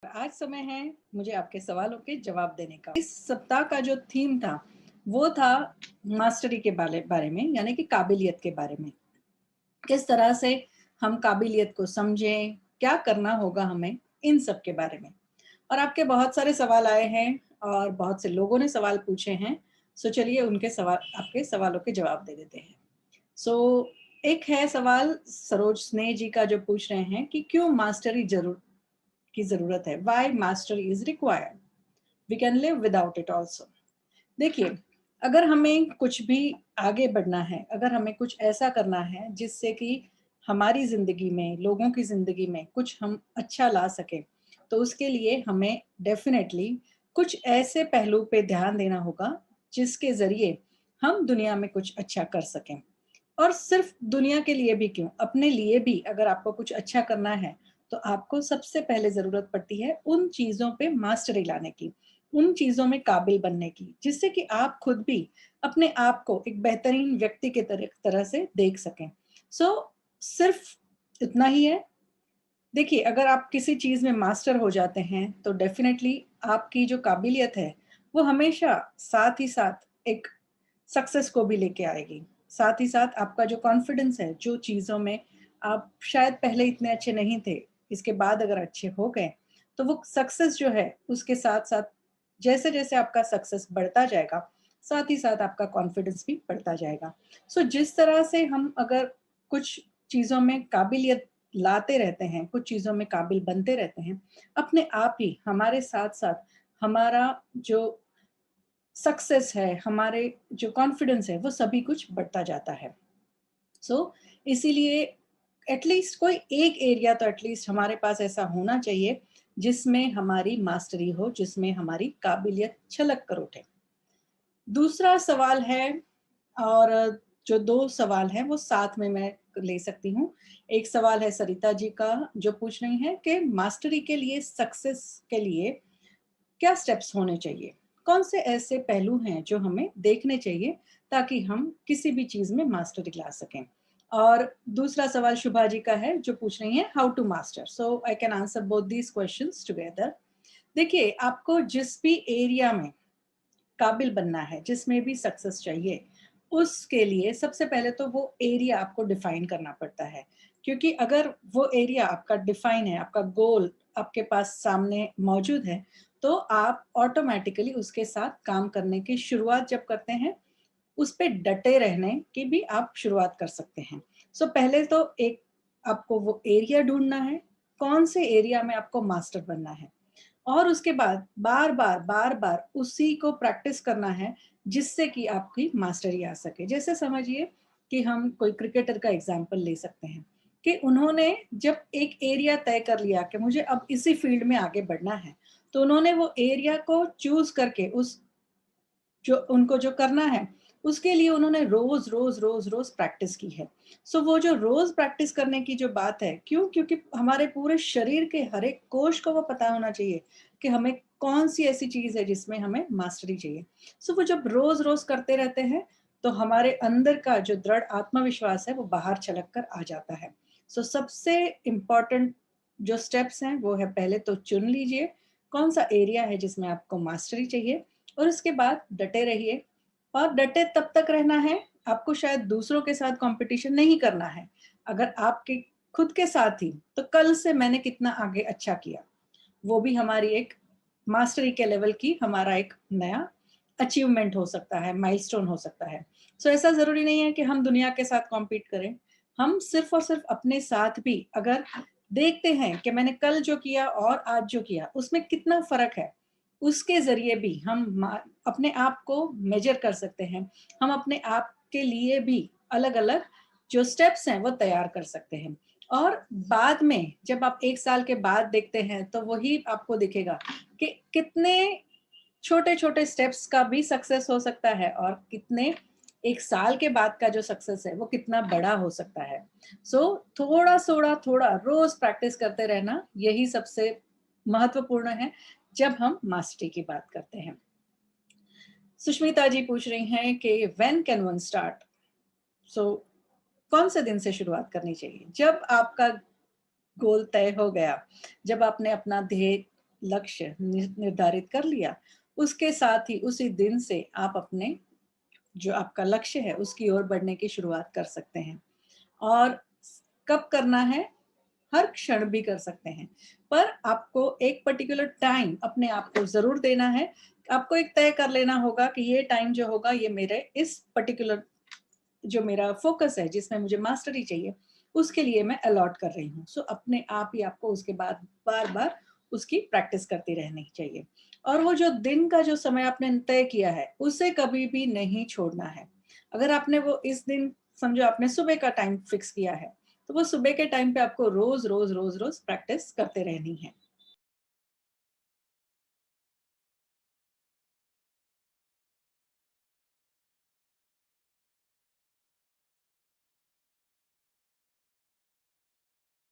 आज समय है मुझे आपके सवालों के जवाब देने का। इस सप्ताह का जो थीम था वो था मास्टरी के बारे बारे में, यानी कि काबिलियत के बारे में। किस तरह से हम काबिलियत को समझें, क्या करना होगा हमें, इन सब के बारे में। और आपके बहुत सारे सवाल आए हैं और बहुत से लोगों ने सवाल पूछे हैं। सो चलिए उनके सवाल, आपके सवालों के जवाब दे देते हैं। सो एक है सवाल सरोज स्नेह जी का, जो पूछ रहे हैं कि क्यों मास्टरी की जरूरत है, why mastery is required, we can live without it also. देखिए, अगर हमें कुछ भी आगे बढ़ना है, अगर हमें कुछ ऐसा करना है जिससे कि हमारी जिंदगी में, लोगों की जिंदगी में कुछ हम अच्छा ला सके, तो उसके लिए हमें डेफिनेटली कुछ ऐसे पहलू पे ध्यान देना होगा जिसके जरिए हम दुनिया में कुछ अच्छा कर सकें। और सिर्फ दुनिया के लिए भी क्यों, अपने लिए भी अगर आपको कुछ अच्छा करना है तो आपको सबसे पहले जरूरत पड़ती है उन चीजों पे मास्टरी लाने की, उन चीजों में काबिल बनने की, जिससे कि आप खुद भी अपने आप को एक बेहतरीन व्यक्ति के तरह से देख सकें। सो सिर्फ इतना ही है। देखिए, अगर आप किसी चीज में मास्टर हो जाते हैं तो डेफिनेटली आपकी जो काबिलियत है वो हमेशा साथ ही साथ एक सक्सेस को भी लेके आएगी। साथ ही साथ आपका जो कॉन्फिडेंस है, जो चीज़ों में आप शायद पहले इतने अच्छे नहीं थे, इसके बाद अगर अच्छे हो गए, तो वो सक्सेस जो है उसके साथ-साथ जैसे-जैसे आपका सक्सेस बढ़ता जाएगा, साथ ही साथ आपका कॉन्फिडेंस भी बढ़ता जाएगा। सो जिस तरह से हम अगर कुछ चीज़ों में काबिलियत लाते रहते हैं, कुछ चीज़ों में काबिल बनते रहते हैं, अपने आप ही हमारे साथ-साथ हमारा जो सक्सेस है, हमारे जो कॉन्फिडेंस है, वो सभी कुछ बढ़ता जाता है। सो इसीलिए एटलीस्ट कोई एक एरिया तो एटलीस्ट हमारे पास ऐसा होना चाहिए जिसमें हमारी मास्टरी हो, जिसमें हमारी काबिलियत छलक कर उठे। दूसरा सवाल है, और जो 2 सवाल हैं वो साथ में मैं ले सकती हूँ। एक सवाल है सरिता जी का, जो पूछ रही हैं कि मास्टरी के लिए, सक्सेस के लिए क्या स्टेप्स होने चाहिए? कौन से ऐसे पहलू हैं जो हमें देखने चाहिए ताकि हम किसी भी चीज़ में मास्टरी ला सकें? और दूसरा सवाल शुभा जी का है, जो पूछ रही हैं how to master. So I can answer both these questions together. देखिए, आपको जिस भी एरिया में काबिल बनना है, जिसमें भी सक्सेस चाहिए, उसके लिए सबसे पहले तो वो एरिया आपको डिफाइन करना पड़ता है। क्योंकि अगर वो एरिया आपका डिफाइन है, आपका गोल आपके पास सामने मौजूद है, तो आप ऑटोमैटिकली उसके साथ काम करने की शुरुआत जब करते हैं, उस पे डटे रहने की भी आप शुरुआत कर सकते हैं। सो पहले तो एक आपको वो एरिया ढूँढना है, कौन से एरिया में आपको मास्टर बनना है। और उसके बाद बार-बार उसी को प्रैक्टिस करना है, जिससे कि आपकी मास्टरी आ सके। जैसे समझिए कि हम कोई क्रिकेटर का एग्ज़ाम्पल ले सकते हैं, कि उन्होंने जब एक एरिया तय कर लिया कि मुझे अब इसी फ़ील्ड में आगे बढ़ना है, तो उन्होंने वो एरिया को चूज़ करके उस जो उनको जो करना है, उसके लिए उन्होंने रोज़ प्रैक्टिस की है। सो वो जो रोज़ प्रैक्टिस करने की जो बात है, क्यों? क्योंकि हमारे पूरे शरीर के हर एक कोश को वो पता होना चाहिए कि हमें कौन-सी ऐसी चीज़ है जिसमें हमें मास्टरी चाहिए। सो वो जब रोज़-रोज़ करते रहते हैं, तो हमारे अंदर का जो दृढ़ आत्मविश्वास है, वो बाहर छलक कर आ जाता है। सो सबसे इम्पोर्टेंट जो स्टेप्स हैं, वो है, पहले तो चुन लीजिए कौन-सा एरिया है जिसमें आपको मास्टरी चाहिए, और उसके बाद डटे रहिए। और डटे तब तक रहना है, आपको शायद दूसरों के साथ कॉम्पिटिशन नहीं करना है। अगर आपके खुद के साथ ही, तो कल से मैंने कितना आगे अच्छा किया, वो भी हमारी एक मास्टरी के लेवल की हमारा एक नया अचीवमेंट हो सकता है, माइलस्टोन हो सकता है। सो ऐसा ज़रूरी नहीं है कि हम दुनिया के साथ कॉम्पीट करें। हम सिर्फ़ और सिर्फ़ अपने साथ भी अगर देखते हैं कि मैंने कल जो किया और आज जो किया, उसमें कितना फ़र्क है, उसके ज़रिए भी हम अपने आप को मेज़र कर सकते हैं। हम अपने आप के लिए भी अलग-अलग जो स्टेप्स हैं, वो तैयार कर सकते हैं। और बाद में जब आप 1 साल के बाद देखते हैं, तो वही आपको दिखेगा कि कितने छोटे-छोटे स्टेप्स का भी सक्सेस हो सकता है, और कितने 1 साल के बाद का जो सक्सेस है, वो कितना बड़ा हो सकता है। सो थोड़ा रोज़ प्रैक्टिस करते रहना, यही सबसे महत्वपूर्ण है, जब हम मास्टरी की बात करते हैं। सुष्मिता जी पूछ रही हैं कि व्हेन कैन वन स्टार्ट? सो कौन से दिन से शुरुआत करनी चाहिए? जब आपका गोल तय हो गया, जब आपने अपना ध्येय लक्ष्य निर्धारित कर लिया, उसके साथ ही उसी दिन से आप अपने जो आपका लक्ष्य है उसकी ओर बढ़ने की शुरुआत कर सकते हैं। और कब करना है? हर क्षण भी कर सकते हैं, पर आपको एक पर्टिकुलर टाइम अपने आप को ज़रूर देना है। आपको एक तय कर लेना होगा कि ये टाइम जो होगा ये मेरे इस पर्टिकुलर जो मेरा फ़ोकस है जिसमें मुझे मास्टरी चाहिए, उसके लिए मैं अलॉट कर रही हूँ। सो अपने आप ही आपको उसके बाद बार-बार उसकी प्रैक्टिस करती रहनी चाहिए। और वो जो दिन का जो समय आपने तय किया है, उसे कभी भी नहीं छोड़ना है। अगर आपने वो इस दिन समझो आपने सुबह का टाइम फिक्स किया है, तो वो सुबह के टाइम पे आपको रोज़, रोज़, रोज़, रोज़ प्रैक्टिस करते रहनी है।